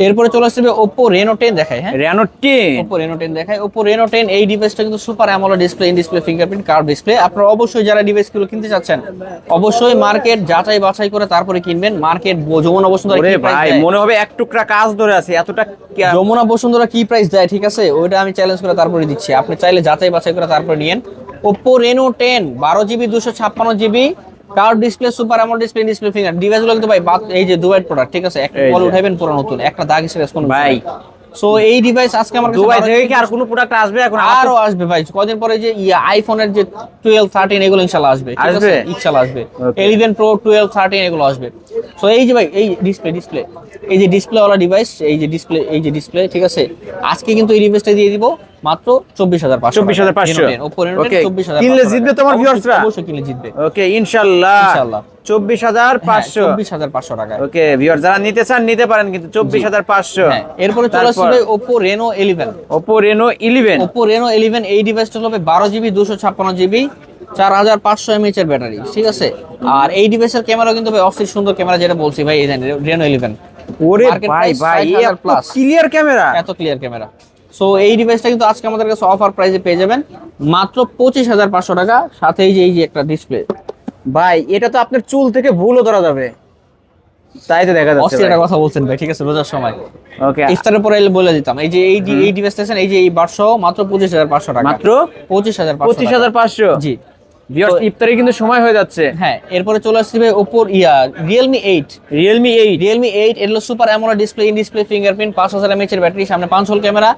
এরপরে চলে আসবে Oppo Reno 10 দেখায়। হ্যাঁ, Reno 10 Oppo Reno 10 দেখায়। Oppo Reno 10 এই ডিভাইসটা কিন্তু super AMOLED display, in display fingerprint, curve display. আপনারা অবশ্যই যারা ডিভাইসগুলো কিনতে চাচ্ছেন অবশ্যই মার্কেট যাচাই বাছাই করে তারপরে কিনবেন। মার্কেট যমুনা বসুন্ধরা ওরে কি প্রাইস ভাই দেয়, মনে হবে এক টুকরা কাজ ধরে আছে এতটা যমুনা বসুন্ধরা কি প্রাইস দেয়, ঠিক আছে? ওইটা আমি চ্যালেঞ্জ করে তারপরে দিচ্ছি। আপনি চাইলে যাচাই বাছাই করে তারপরে নিয়েন। Oppo Reno 10 12GB 256GB, curve display, super AMOLED display, display finger. ডিভাইসগুলো কিন্তু ভাই এই যে দুবাই প্রোডাক্ট, ঠিক আছে? একটা এই কল যে। উঠাইবেন পুরো নতুন, একটা দাগ স্ক্র্যাচ কোনো ভাই। সো এই ডিভাইস আজকে আমার কাছে দুবাই 12 থেকে কি আর কোনো প্রোডাক্ট আসবে এখন? আরো আসবে ভাই, কদিন পরে যে আইফোনের যে 12 13 এগুলো ইনশাআল্লাহ আসবে, ঠিক আছে? আসবে? ইনশাআল্লাহ আসবে। Okay. 11 Pro 12 13 এগুলো আসবে। সো এই যে ভাই এই ডিসপ্লে এই যে ডিসপ্লে ওয়ালা ডিভাইস, এই যে ডিসপ্লে, ঠিক আছে? আজকে কিন্তু এই ডিভাইসটা দিয়ে দিব মাত্র 24,500। 24,500 Oppo Reno 10 Okay. 24,500 কিনলে জিতবে তোমার ভিউয়ার্সরা? অবশ্যই কিনলে জিতবে ওকে ইনশাআল্লাহ ইনশাআল্লাহ। 24,500 24,500 টাকা। ওকে ভিউয়ার যারা নিতে চান নিতে পারেন কিন্তু 24,500। হ্যাঁ, এরপরে চলে আসছে ভাই Oppo Reno 11। Oppo Reno 11 Oppo Reno 11 এই ডিভাইসটা হবে 12GB 256GB, 4500 mAh এর ব্যাটারি, ঠিক আছে? আর এই ডিভাইসের ক্যামেরা কিন্তু ভাই অস্থির সুন্দর ক্যামেরা, যেটা বলছি ভাই এই Reno 11। ওরে Market ভাই price ভাই 60,000 এত plus। ক্লিয়ার ক্যামেরা এত ক্লিয়ার ক্যামেরা। সো এই ডিভাইসটা কিন্তু আজকে আমাদের কাছে অফার প্রাইসে পেয়ে যাবেন মাত্র 25,500 টাকা, সাথে এই যে একটা ডিসপ্লে। ভাই এটা তো আপনার চুল থেকে ভুলও ধরা যাবে, তাই তো দেখা যাচ্ছে অস্থির একটা কথা বলছেন ভাই, ঠিক আছে? রোজার সময় ওকে ইফতারের পরে এলে বলে দিতাম। এই যে এই ডিভাইসটা আছেন, এই যে এই বাটসহ মাত্র 25,500 টাকা। মাত্র 25,500 25,500 জি। ভিউয়ার্স ইফতারে কিন্তু সময় হয়ে যাচ্ছে। হ্যাঁ, এরপরে চলে আসছে ভাই ওপোর Realme 8। Realme 8 এর super AMOLED display, in display fingerprint, 5000 mAh এর ব্যাটারি, সামনে 5 হোল ক্যামেরা।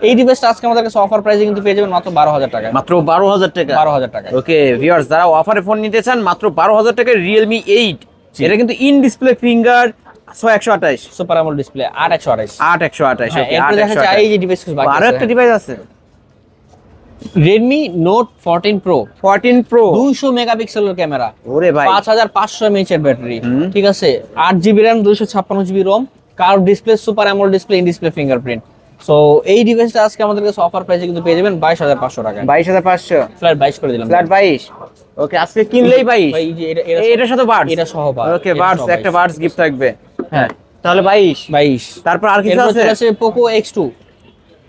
এই ডিভাইসটা আজকে আমাদের কাছে অফার প্রাইসে কিন্তু পেয়ে যাবেন মাত্র 12000 টাকায়। মাত্র 12000 টাকা। 12000 টাকায়। ওকে ভিউয়ার্স, যারা অফারে ফোন নিতে চান মাত্র 12000 টাকায় Realme 8, এটা কিন্তু in display finger 6128 super AMOLED display 8128। 8128। হ্যাঁ, ওকে এরপরে দেখা যায় এই যে ডিভাইস বাকি আরো আছে। একটা ডিভাইস আছে, Redmi Note 14 Pro 14 Pro। 200 মেগাপিক্সেলের ক্যামেরা, ওরে ভাই 5500 mAh এর ব্যাটারি, ঠিক আছে, 8GB RAM, 256GB ROM, curve display, super AMOLED display, in display fingerprint. So এই ডিভাইসটা আজকে আমাদের কাছে অফার প্রাইসে কিন্তু পেয়ে যাবেন 22500 টাকায়। 22500 ফ্ল্যাট 22 করে দিলাম। ফ্ল্যাট 22। ওকে আজকে কিনলেই 22। ভাই এই যে এটার সাথে বাডস, এটা সহ বাডস। ওকে বাডস, একটা বাডস গিফট থাকবে। হ্যাঁ তাহলে 22। তারপর আর কিছু এরপর আছে? চলে আসে Poco X2।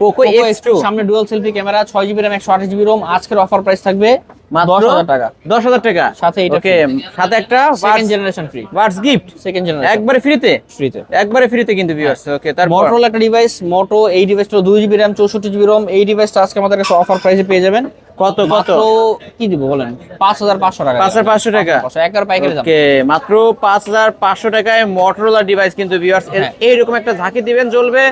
Poco X2 সামনে dual selfie camera, 6GB RAM, 128GB ROM। আজকের অফার প্রাইস থাকবে মাত্র 10000 টাকা। 10000 টাকা। সাথে এটা ওকে সাথে একটা second generation free. Buds gift second generation একবারে ফ্রিতে। ফ্রিতে। একবারে ফ্রিতে কিন্তু ভিউয়ার্স। ওকে তারপর মোটরোলা একটা ডিভাইস, মোটো। এই ডিভাইসটা 2GB RAM, 64GB ROM। এই ডিভাইসটা আজকে আমাদের কাছে অফার প্রাইসে পেয়ে যাবেন কত মাত্র কি দিব বলেন, 5500 টাকা। 5500 টাকা। একবার পাইকারি দাম। ওকে মাত্র 5500 টাকায় মোটরোলা ডিভাইস কিন্তু ভিউয়ার্স। হ্যাঁ। এইরকম একটা ঝাঁকি দিবেন জ্বলবে,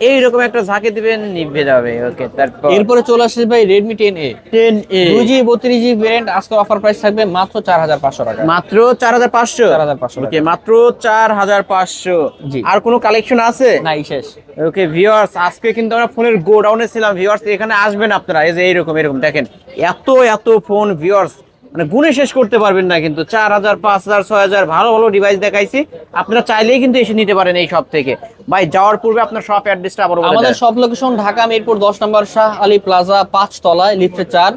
এইরকম একটা ঝাঁকি দিবেন নিভে যাবে। ওকে তারপর এরপরে চলে আসছে ভাই Redmi 10A। 10A 2GB 32GB variant, আজকে অফার প্রাইস থাকবে মাত্র 4500 টাকা। মাত্র 4500। 4500 ওকে মাত্র 4500। জি। আর কোনো কালেকশন আছে? নাই, শেষ। ওকে ভিউয়ার্স, আজকে কিন্তু আমরা ফোনের গোডাউনে ছিলাম ভিউয়ার্স। এখানে আসবেন আপনারা, এই যে এরকম দেখেন এত ফোন ভিউয়ার্স, মানে গুণে শেষ করতে পারবেন না কিন্তু। 4000, 5000, 6000 ভালো ভালো ডিভাইস দেখাইছি। আপনারা চাইলেই কিন্তু এসে নিতে পারেন এই শপ থেকে। ভাই যাওয়ার পূর্বে আপনার শপ অ্যাড্রেসটা আবার বলে আমাদের দেন। সব লোকেশন ঢাকা মিরপুর 10 নম্বর শাহ আলী প্লাজা 5 তলায় লিফটে 4,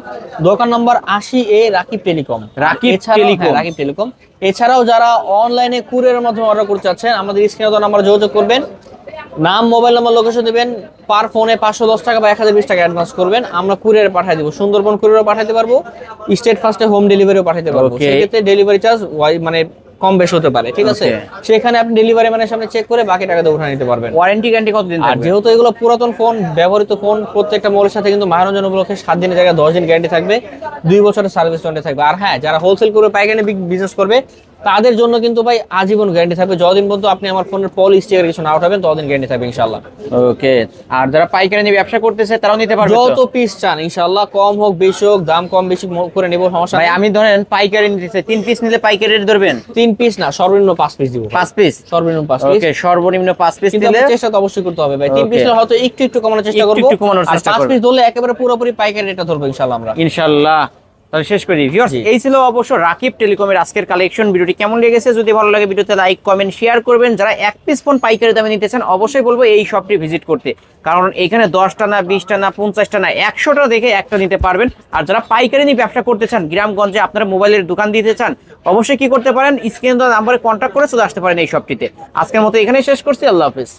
দোকান number 80A, Rakib telecom. Rakib এছাড়াও- টেলিকম। হ্যাঁ, রাকিব টেলিকম। এছাড়াও যারা অনলাইনে কুরিয়ারের মাধ্যমে অর্ডার করতে চাচ্ছেন, আমাদের স্ক্রিনে দেওয়া নাম্বার যোগাযোগ করবেন। নাম, মোবাইল নাম্বার, লোকেশন দিবেন। পার ফোনে 510 টাকা বা 1020 টাকা অ্যাডভান্স করবেন, আমরা কুরিয়ারে পাঠিয়ে দেবো। সুন্দরবন কুরিয়ারও পাঠাতে পারবো, স্টেট ফার্স্টে হোম ডেলিভারিও পাঠাতে পারবো। Okay. সেক্ষেত্রে ডেলিভারি চার্জ মানে কম বেশি হতে পারে, ঠিক আছে। Okay. সেখানে আপনি ডেলিভারি ম্যানের সামনে চেক করে বাকি টাকাটা উঠে নিতে পারবেন। ওয়ারেন্টি গ্যারান্টি কতদিন আর থাকবে? যেহেতু এগুলো পুরাতন ফোন, ব্যবহৃত ফোন, প্রত্যেকটা মোবাইলের সাথে কিন্তু মহারঞ্জন উপলক্ষে 7 দিনের জায়গায় 10 দিন গ্যারান্টি থাকবে, 2 বছরের সার্ভিস ওয়ারেন্টি থাকবে। আর হ্যাঁ, যারা হোলসেল করে পাইকারি বিজনেস করবে তাদের জন্য কিন্তু ভাই আজীবন গ্যারান্টি থাকবে। যতদিন পর্যন্ত আপনি আমার ফোনের পল স্টিকার কিছু না উঠাবেন, ততদিন গ্যারান্টি থাকবে ইনশাআল্লাহ। ওকে আর যারা পাইকারি নিয়ে ব্যবসা করতেছে তারাও নিতে পারবে যত তো? পিস চান ইনশাআল্লাহ, কম হোক বেশি হোক, দাম কম বেশি করে নেব, সমস্যা ভাই নাই। আমি ধরেন পাইকারি নিতে চাই, 3 পিস নিলে পাইকারি রেট ধরবেন? 3 পিস না, সর্বনিম্ন 5 পিস দিব। 5 পিস? সর্বনিম্ন 5 পিস। ওকে সর্বনিম্ন 5 পিস কিন্তু নিলে আপনার চেষ্টা তো অবশ্যই করতে হবে ভাই। 3 Okay. পিস হয়তো একটু কমানোর চেষ্টা করব, একটু কমানোর আর চেষ্টা 5 করব। পিস ধরলে একেবারে পুরোপুরি পাইকারি রেটটা ধরবো ইনশাআল্লাহ আমরা। ইনশাআল্লাহ। তাহলে শেষ করি ভিউয়ার্স, জি। এই ছিল অবশ্য রাকিব টেলিকমের আজকের কালেকশন। ভিডিওটি কেমন লেগেছে যদি ভালো লাগে ভিডিওতে লাইক, কমেন্ট, শেয়ার করবেন। যারা এক পিস ফোন পাইকারি দামে নিতে চান অবশ্যই বলবো এই শপটি ভিজিট করতে, কারণ এখানে 10টা না, 20টা না, 50টা না, 100টা দেখে একটা নিতে পারবেন। আর যারা পাইকারি নিয়ে ব্যবসা করতে চান, গ্রামগঞ্জে আপনারা মোবাইলের দোকান দিতে চান, অবশ্যই কি করতে পারেন, স্ক্রিনে দেওয়া নাম্বারে কন্ট্যাক্ট করে চলে আসতে পারেন এই শপটিতে। আজকের মতো এখানেই শেষ করছি, আল্লাহ হাফেজ।